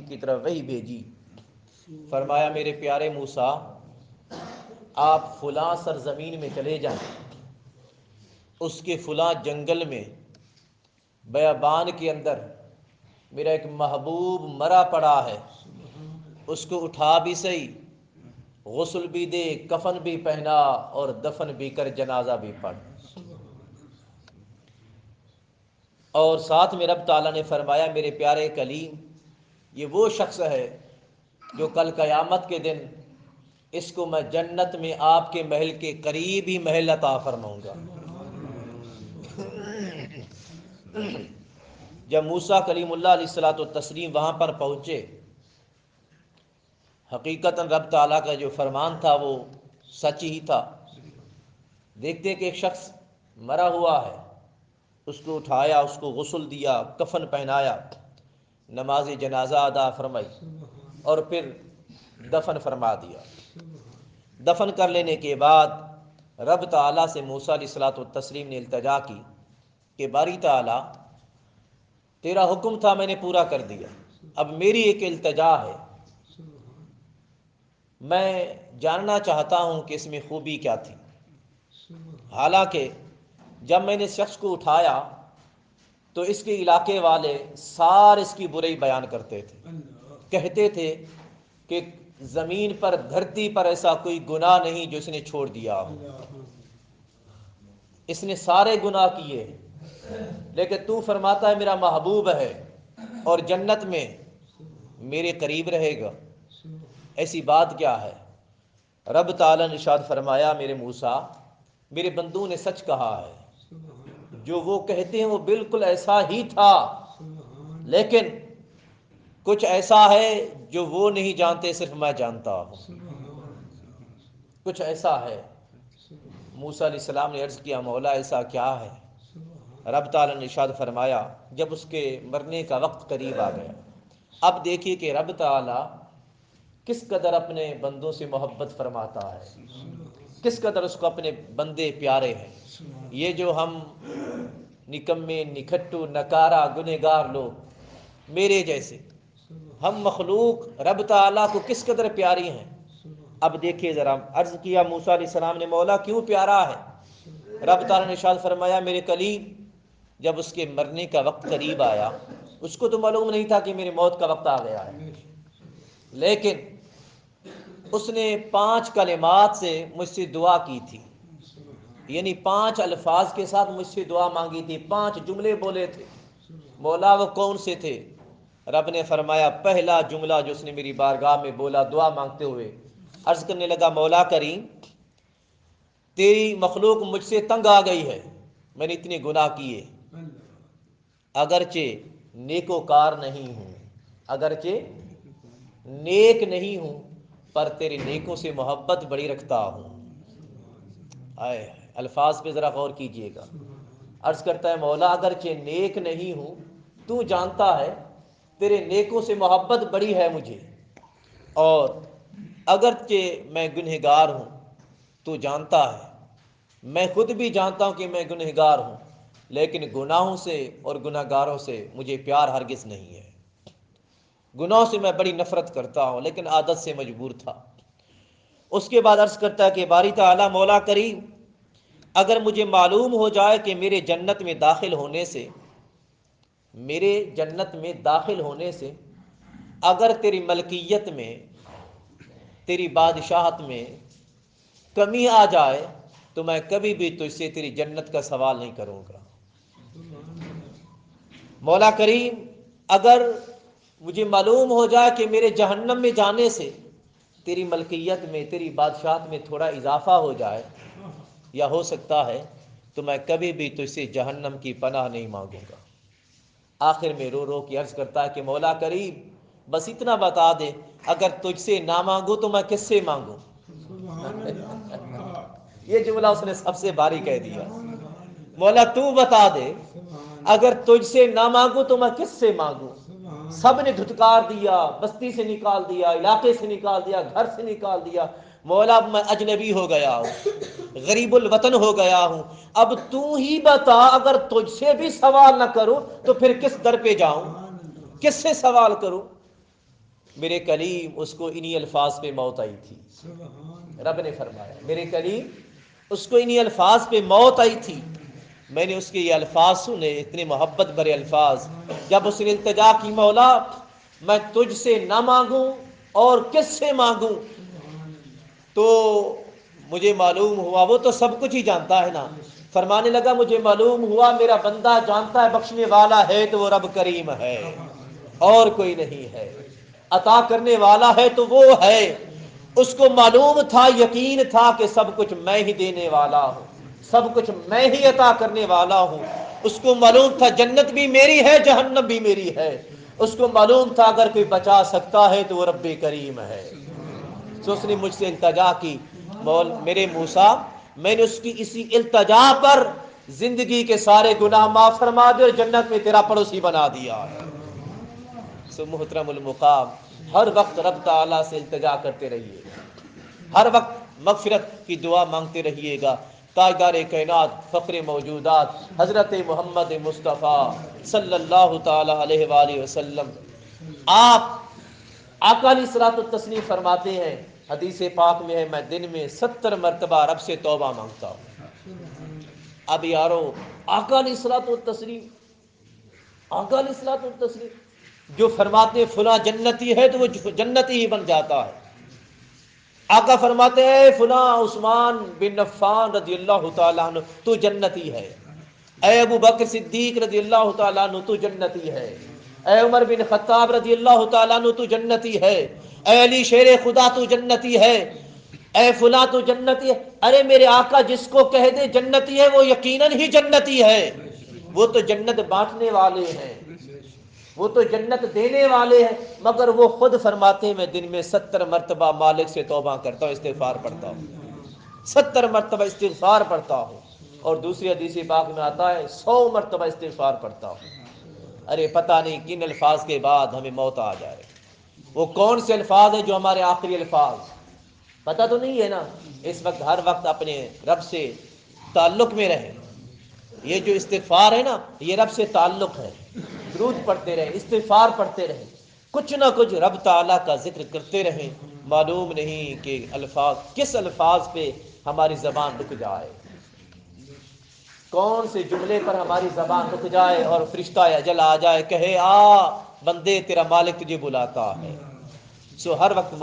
کی طرف وحی بھیجی، فرمایا میرے پیارے موسیٰ آپ فلاں سرزمین میں چلے جائیں، اس کے فلاں جنگل میں بیابان کے اندر میرا ایک محبوب مرا پڑا ہے، اس کو اٹھا بھی صحیح، غسل بھی دے، کفن بھی پہنا اور دفن بھی کر، جنازہ بھی پڑھ۔ اور ساتھ میں رب تعالیٰ نے فرمایا میرے پیارے کلیم یہ وہ شخص ہے جو کل قیامت کے دن اس کو میں جنت میں آپ کے محل کے قریب ہی محل عطا فرماؤں گا۔ جب موسیٰ کلیم اللہ علیہ الصلوۃ والتسلیم وہاں پر پہنچے، حقیقتاً رب تعالیٰ کا جو فرمان تھا وہ سچ ہی تھا۔ دیکھتے کہ ایک شخص مرا ہوا ہے، اس کو اٹھایا، اس کو غسل دیا، کفن پہنایا، نماز جنازہ ادا فرمائی اور پھر دفن فرما دیا۔ دفن کر لینے کے بعد رب تعالیٰ سے موسیٰ علیہ الصلوۃ والتسلیم نے التجا کی کہ باری تعالیٰ تیرا حکم تھا میں نے پورا کر دیا، اب میری ایک التجا ہے، میں جاننا چاہتا ہوں کہ اس میں خوبی کیا تھی۔ حالانکہ جب میں نے اس شخص کو اٹھایا تو اس کے علاقے والے سارے اس کی برائی بیان کرتے تھے، کہتے تھے کہ زمین پر دھرتی پر ایسا کوئی گناہ نہیں جو اس نے چھوڑ دیا ہو، اس نے سارے گناہ کیے، لیکن تو فرماتا ہے میرا محبوب ہے اور جنت میں میرے قریب رہے گا، ایسی بات کیا ہے؟ رب تعالیٰ نے ارشاد فرمایا میرے موسیٰ میرے بندوں نے سچ کہا ہے، جو وہ کہتے ہیں وہ بالکل ایسا ہی تھا، لیکن کچھ ایسا ہے جو وہ نہیں جانتے، صرف میں جانتا ہوں، کچھ ایسا ہے۔ موسیٰ علیہ السلام نے عرض کیا مولا ایسا کیا ہے؟ رب تعالیٰ نے ارشاد فرمایا جب اس کے مرنے کا وقت قریب آ گیا، اب دیکھیے کہ رب تعالیٰ کس قدر اپنے بندوں سے محبت فرماتا ہے، کس قدر اس کو اپنے بندے پیارے ہیں۔ یہ جو ہم نکمے، نکھٹو، نکارا، گنہگار لوگ میرے جیسے، ہم مخلوق رب تعالیٰ کو کس قدر پیاری ہیں۔ اب دیکھیے ذرا، عرض کیا موسیٰ علیہ السلام نے مولا کیوں پیارا ہے؟ رب تعالیٰ نے ارشاد فرمایا میرے کلیم جب اس کے مرنے کا وقت قریب آیا، اس کو تو معلوم نہیں تھا کہ میری موت کا وقت آ گیا ہے، لیکن اس نے 5 کلمات سے مجھ سے دعا کی تھی، یعنی 5 الفاظ کے ساتھ مجھ سے دعا مانگی تھی، 5 جملے بولے تھے۔ مولا وہ کون سے تھے؟ رب نے فرمایا پہلا جملہ جو اس نے میری بارگاہ میں بولا دعا مانگتے ہوئے، عرض کرنے لگا مولا کریم تیری مخلوق مجھ سے تنگ آ گئی ہے، میں نے اتنے گناہ کیے، اگرچہ نیکوکار نہیں ہوں، اگرچہ نیک نہیں ہوں، پر تیرے نیکوں سے محبت بڑی رکھتا ہوں۔ آئے الفاظ پہ ذرا غور کیجئے گا۔ عرض کرتا ہے مولا اگرچہ نیک نہیں ہوں، تو جانتا ہے تیرے نیکوں سے محبت بڑی ہے مجھے، اور اگرچہ میں گنہگار ہوں تو جانتا ہے، میں خود بھی جانتا ہوں کہ میں گنہگار ہوں، لیکن گناہوں سے اور گناہگاروں سے مجھے پیار ہرگز نہیں ہے۔ گناہوں سے میں بڑی نفرت کرتا ہوں، لیکن عادت سے مجبور تھا۔ اس کے بعد عرض کرتا ہے کہ باری تعالیٰ مولا کریم اگر مجھے معلوم ہو جائے کہ میرے جنت میں داخل ہونے سے اگر تیری ملکیت میں، تیری بادشاہت میں کمی آ جائے تو میں کبھی بھی تجھ سے تیری جنت کا سوال نہیں کروں گا۔ مولا کریم اگر مجھے معلوم ہو جائے کہ میرے جہنم میں جانے سے تیری ملکیت میں، تیری بادشاہت میں تھوڑا اضافہ ہو جائے یا ہو سکتا ہے تو میں کبھی بھی تجھ سے جہنم کی پناہ نہیں مانگوں گا۔ آخر میں رو رو کے عرض کرتا ہے کہ مولا کریم بس اتنا بتا دے اگر تجھ سے نہ مانگوں تو میں کس سے مانگوں؟ یہ جملہ اس نے سب سے بھاری کہہ دیا، مولا تو بتا دے اگر تجھ سے نہ مانگوں تو میں کس سے مانگوں؟ سب نے دھتکار دیا، بستی سے نکال دیا، علاقے سے نکال دیا، گھر سے نکال دیا، مولا میں اجنبی ہو گیا ہوں، غریب الوطن ہو گیا ہوں، اب تو ہی بتا اگر تجھ سے بھی سوال نہ کروں تو پھر کس در پہ جاؤں، کس سے سوال کروں؟ میرے کلیم اس کو انہی الفاظ پہ موت آئی تھی. رب نے فرمایا میرے کلیم اس کو انہی الفاظ پہ موت آئی تھی. میں نے اس کے یہ الفاظ سنے، اتنے محبت بھرے الفاظ. جب اس نے التجا کی مولا میں تجھ سے نہ مانگوں اور کس سے مانگوں، تو مجھے معلوم ہوا وہ تو سب کچھ ہی جانتا ہے نا. فرمانے لگا مجھے معلوم ہوا میرا بندہ جانتا ہے بخشنے والا ہے تو وہ رب کریم ہے اور کوئی نہیں ہے، عطا کرنے والا ہے تو وہ ہے. اس کو معلوم تھا، یقین تھا کہ سب کچھ میں ہی دینے والا ہوں، سب کچھ میں ہی عطا کرنے والا ہوں. اس کو معلوم تھا جنت بھی میری ہے جہنم بھی میری ہے. اس کو معلوم تھا اگر کوئی بچا سکتا ہے تو وہ رب کریم ہے. تو اس نے مجھ سے التجا کی میرے موسیٰ میں نے اس کی اسی التجا پر زندگی کے سارے گناہ معاف فرما دے اور جنت میں تیرا پڑوسی بنا دیا. سو محترم المقام ہر وقت رب تعالیٰ سے التجا کرتے رہیے، ہر وقت مغفرت کی دعا مانگتے رہیے گا. تاجدار کائنات فخر موجودات حضرت محمد مصطفیٰ صلی اللہ تعالی علیہ وآلہ وسلم، آپ آقا علیہ الصلوۃ والتسلیم فرماتے ہیں حدیث پاک میں ہے میں دن میں 70 مرتبہ رب سے توبہ مانگتا ہوں. اب یارو آقا علیہ الصلوۃ والتسلیم، آقا علیہ الصلوۃ والتسلیم جو فرماتے ہیں فلاں جنتی ہے تو وہ جنتی ہی بن جاتا ہے. آقا فرماتے ہیں فلاں عثمان بن عفان رضی اللہ تعالیٰ عنہ تو جنتی ہے، اے ابو بکر صدیق رضی اللہ تعالیٰ عنہ تو جنتی ہے، اے عمر بن خطاب رضی اللہ تعالیٰ عنہ تو جنتی ہے، اے علی شیر خدا تو جنتی ہے، اے فلاں تو جنتی ہے. ارے میرے آقا جس کو کہہ دے جنتی ہے وہ یقیناً ہی جنتی ہے. وہ تو جنت بانٹنے والے ہیں، وہ تو جنت دینے والے ہیں، مگر وہ خود فرماتے ہیں میں دن میں 70 مرتبہ مالک سے توبہ کرتا ہوں، استغفار پڑھتا ہوں، 70 مرتبہ استغفار پڑھتا ہوں. اور دوسری حدیث پاک میں آتا ہے 100 مرتبہ استغفار پڑھتا ہوں. ارے پتہ نہیں کن الفاظ کے بعد ہمیں موت آ جائے. وہ کون سے الفاظ ہیں جو ہمارے آخری الفاظ پتہ تو نہیں ہے نا. اس وقت ہر وقت اپنے رب سے تعلق میں رہیں. یہ جو استغفار ہے نا یہ رب سے تعلق ہے. درود پڑھتے رہیں، استغفار پڑھتے رہیں، کچھ نہ کچھ رب تعالیٰ کا ذکر کرتے رہیں. معلوم نہیں کہ الفاظ کس الفاظ پہ ہماری زبان رک جائے، کون سے جملے پر ہماری زبان رک جائے اور فرشتہ اجل آ جائے کہے آ بندے تیرا مالک تجھے بلاتا ہے. سو ہر وقت